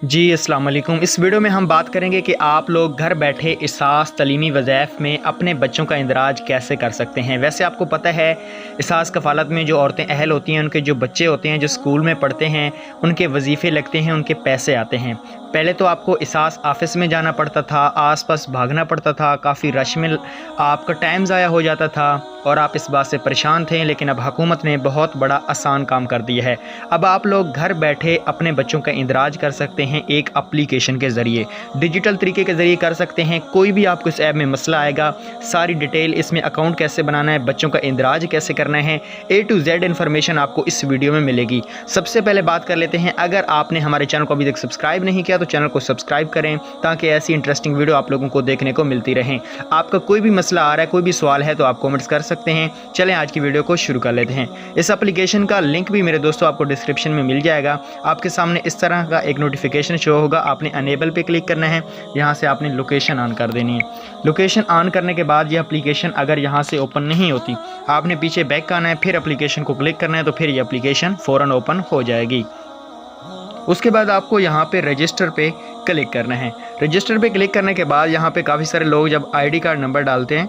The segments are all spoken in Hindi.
जी अस्सलाम वालेकुम। इस वीडियो में हम बात करेंगे कि आप लोग घर बैठे इसास तलीमी वज़ाइफ में अपने बच्चों का इंदराज कैसे कर सकते हैं। वैसे आपको पता है इसास कफ़ालत में जो औरतें अहल होती हैं, उनके जो बच्चे होते हैं जो स्कूल में पढ़ते हैं, उनके वजीफ़े लगते हैं, उनके पैसे आते हैं। पहले तो आपको इसास ऑफ़िस में जाना पड़ता था, आस-पास भागना पड़ता था, काफ़ी रश में आपका टाइम ज़ाया हो जाता था और आप इस बात से परेशान थे। लेकिन अब हुकूमत ने बहुत बड़ा आसान काम कर दिया है। अब आप लोग घर बैठे अपने बच्चों का इंदराज कर सकते हैं एक एप्लीकेशन के ज़रिए, डिजिटल तरीके के ज़रिए कर सकते हैं। कोई भी आपको इस ऐप में मसला आएगा, सारी डिटेल इसमें अकाउंट कैसे बनाना है, बच्चों का इंदराज कैसे करना है, A to Z इन्फॉर्मेशन आपको इस वीडियो में मिलेगी। सबसे पहले बात कर लेते हैं, अगर आपने हमारे चैनल को अभी तक सब्सक्राइब नहीं किया तो चैनल को सब्सक्राइब करें ताकि ऐसी इंटरेस्टिंग वीडियो आप लोगों को देखने को मिलती रहें। आपका कोई भी मसला आ रहा है, कोई भी सवाल है तो आप कमेंट्स कर सकते हैं। चलें आज की वीडियो को शुरू कर लेते हैं। इस एप्लीकेशन का लिंक भी मेरे दोस्तों आपको डिस्क्रिप्शन में मिल जाएगा। आपके सामने इस तरह का एक नोटिफिकेशन शो होगा, आपने अनेबल पे क्लिक करना है। यहाँ से आपने लोकेशन ऑन कर देनी है। लोकेशन ऑन करने के बाद ये एप्लीकेशन अगर यहाँ से ओपन नहीं होती, आपने पीछे बैक आना है, फिर एप्लीकेशन को क्लिक करना है, तो फिर ये एप्लीकेशन फ़ौरन ओपन हो जाएगी। उसके बाद आपको यहाँ पे रजिस्टर पे क्लिक करना है। रजिस्टर पे क्लिक करने के बाद यहाँ पे काफ़ी सारे लोग जब आईडी कार्ड नंबर डालते हैं,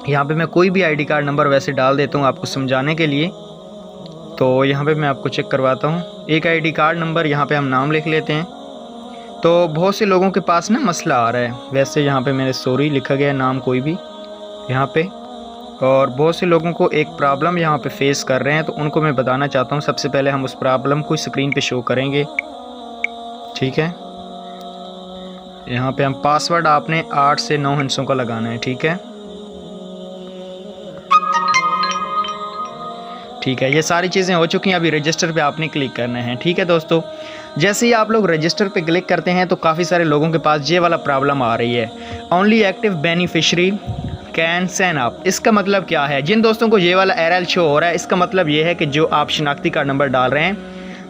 यहाँ पे मैं कोई भी आईडी कार्ड नंबर वैसे डाल देता हूँ आपको समझाने के लिए। तो यहाँ पे मैं आपको चेक करवाता हूँ। एक आईडी कार्ड नंबर, यहाँ पे हम नाम लिख लेते हैं। तो बहुत से लोगों के पास ना मसला आ रहा है, वैसे यहाँ पे मेरे सॉरी लिखा गया है, नाम कोई भी यहाँ पे, और बहुत से लोगों को एक प्रॉब्लम यहाँ पे फेस कर रहे हैं, तो उनको मैं बताना चाहता हूँ। सबसे पहले हम उस प्रॉब्लम को स्क्रीन पे शो करेंगे, ठीक है। यहाँ पे हम पासवर्ड आपने 8 से 9 हिस्सों का लगाना है, ठीक है। ठीक है, ये सारी चीज़ें हो चुकी हैं। अभी रजिस्टर पे आपने क्लिक करना है, ठीक है दोस्तों। जैसे ही आप लोग रजिस्टर पे क्लिक करते हैं तो काफ़ी सारे लोगों के पास ये वाला प्रॉब्लम आ रही है, only active beneficiary can sign up. इसका मतलब क्या है? जिन दोस्तों को ये वाला एरर शो हो रहा है, इसका मतलब ये है कि जो आप शनाख्ती कार्ड नंबर डाल रहे हैं,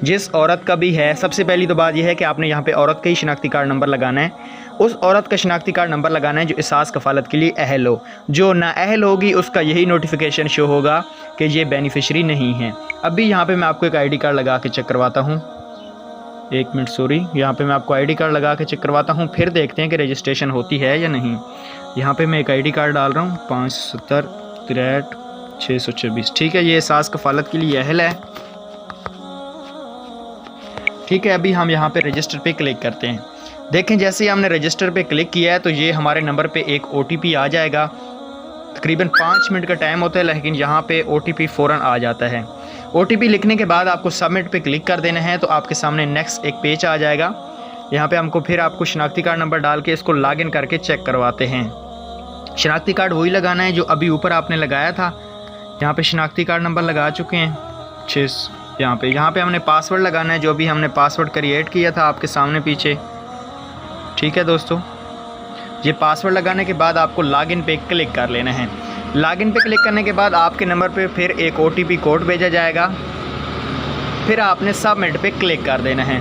जिस औरत का भी है, सबसे पहली तो बात यह है कि आपने यहाँ पे औरत का ही शनाख्ती कार्ड नंबर लगाना है। उस औरत का शनाख्ती कार्ड नंबर लगाना है जो इसास कफ़ालत के लिए अहल हो। जो नाअहल होगी उसका यही नोटिफिकेशन शो होगा कि ये बेनिफिशरी नहीं है। अभी यहाँ पे मैं आपको एक आईडी कार्ड लगा के चेक करवाता हूँ। एक मिनट, सॉरी, यहाँ पे मैं आपको आईडी कार्ड लगा के चेक करवाता हूँ, फिर देखते हैं कि रजिस्ट्रेशन होती है या नहीं। यहाँ पे मैं एक आईडी कार्ड डाल रहा हूँ, 570-63-626, ठीक है। ये इसास कफ़ालत के लिए अहल है, ठीक है। अभी हम यहाँ पे रजिस्टर पे क्लिक करते हैं। देखें, जैसे ही हमने रजिस्टर पे क्लिक किया है तो ये हमारे नंबर पे एक OTP आ जाएगा। तकरीबन 5 मिनट का टाइम होता है, लेकिन यहाँ पे OTP फ़ौरन आ जाता है। OTP लिखने के बाद आपको सबमिट पे क्लिक कर देना है, तो आपके सामने नेक्स्ट एक पेज आ जाएगा। यहाँ पे हमको फिर आपको शनाख्ती कार्ड नंबर डाल के इसको लॉगिन करके चेक करवाते हैं। शनाख्ती कार्ड वही लगाना है जो अभी ऊपर आपने लगाया था। यहाँ पे शनाख्ती कार्ड नंबर लगा चुके हैं 6। यहाँ पे हमने पासवर्ड लगाना है, जो भी हमने पासवर्ड क्रिएट किया था आपके सामने पीछे, ठीक है दोस्तों। ये पासवर्ड लगाने के बाद आपको लॉगिन पे क्लिक कर लेना है। लॉगिन पे क्लिक करने के बाद आपके नंबर पे फिर एक OTP कोड भेजा जाएगा, फिर आपने सबमिट पे क्लिक कर देना है।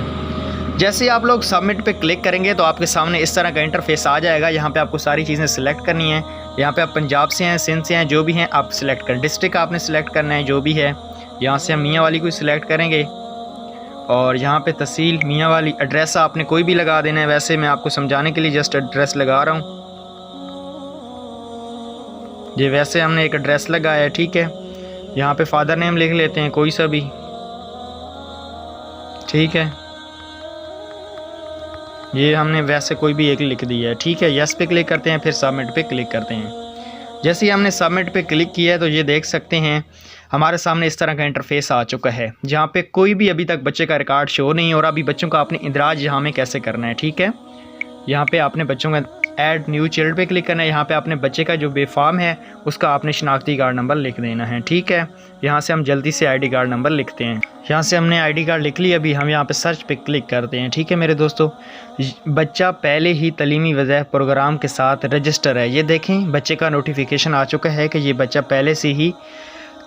जैसे ही आप लोग सबमिट पे क्लिक करेंगे तो आपके सामने इस तरह का इंटरफेस आ जाएगा। यहाँ पे आपको सारी चीज़ें सिलेक्ट करनी है। यहाँ पे आप पंजाब से हैं, सिंध से हैं, जो भी हैं आप सिलेक्ट करें। डिस्ट्रिक्ट आपने सिलेक्ट करना है जो भी है। यहाँ से हम मियाँ वाली को सिलेक्ट करेंगे और यहाँ पे तहसील मियाँ वाली। एड्रेस आपने कोई भी लगा देना है, वैसे मैं आपको समझाने के लिए जस्ट एड्रेस लगा रहा हूँ। ये वैसे हमने एक एड्रेस लगाया है, ठीक है। यहाँ पे फादर नेम लिख लेते हैं कोई सा भी, ठीक है। ये हमने वैसे कोई भी एक लिख दिया है, ठीक है। यस पे क्लिक करते हैं, फिर सबमिट पे क्लिक करते हैं। जैसे ही हमने सबमिट पे क्लिक किया है तो ये देख सकते हैं हमारे सामने इस तरह का इंटरफेस आ चुका है, जहाँ पे कोई भी अभी तक बच्चे का रिकॉर्ड शो नहीं हो रहा। अभी बच्चों का अपने इंदराज यहाँ में कैसे करना है, ठीक है। यहाँ पे आपने बच्चों का ऐड न्यू चाइल्ड पे क्लिक करना है। यहाँ पे आपने बच्चे का जो बेफाम है उसका आपने शनाख्ती कार्ड नंबर लिख देना है, ठीक है। यहाँ से हम जल्दी से आईडी कार्ड नंबर लिखते हैं। यहाँ से हमने आईडी कार्ड लिख लिया। अभी हम यहाँ पे सर्च पे क्लिक करते हैं, ठीक है मेरे दोस्तों। बच्चा पहले ही तलीमी वज़ाइफ प्रोग्राम के साथ रजिस्टर है। ये देखें, बच्चे का नोटिफिकेशन आ चुका है कि ये बच्चा पहले से ही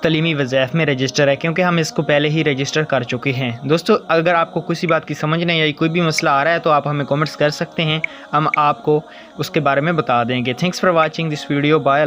तलीमी वज़ाइफ में रजिस्टर है, क्योंकि हम इसको पहले ही रजिस्टर कर चुके हैं। दोस्तों, अगर आपको किसी बात की समझ नहीं आई, कोई भी मसला आ रहा है तो आप हमें कमेंट्स कर सकते हैं, हम आपको उसके बारे में बता देंगे। Thanks for watching this video. Bye.